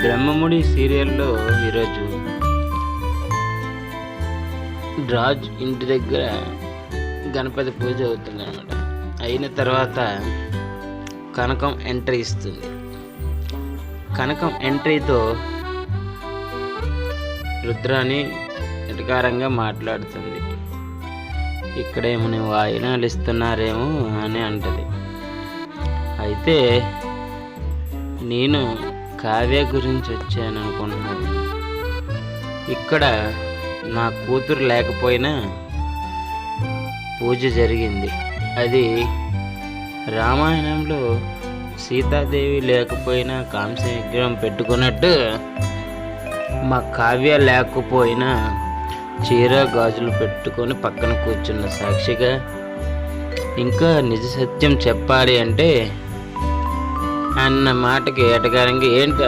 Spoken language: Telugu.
బ్రహ్మముడి సీరియల్లో ఈరోజు రాజ్ ఇంటి దగ్గర గణపతి పూజ అవుతుంది అనమాట. అయిన తర్వాత కనకం ఎంట్రీ ఇస్తుంది. కనకం ఎంట్రీతో రుద్రాని ఎటకారంగా మాట్లాడుతుంది. ఇక్కడేమో నువ్వు వాయినాలు ఇస్తున్నారేమో అని అంటది. అయితే నేను కావ్య గురించి వచ్చాను అనుకుంటున్నాను. ఇక్కడ నా కూతురు లేకపోయినా పూజ జరిగింది. అది రామాయణంలో సీతాదేవి లేకపోయినా కాంస విగ్రహం పెట్టుకున్నట్టు మా కావ్య లేకపోయినా చీర గాజులు పెట్టుకొని పక్కన కూర్చున్న సాక్షిగా ఇంకా నిజ సత్యం చెప్పాలి అంటే అన్న మాటకి ఎటకారంగా ఏంటి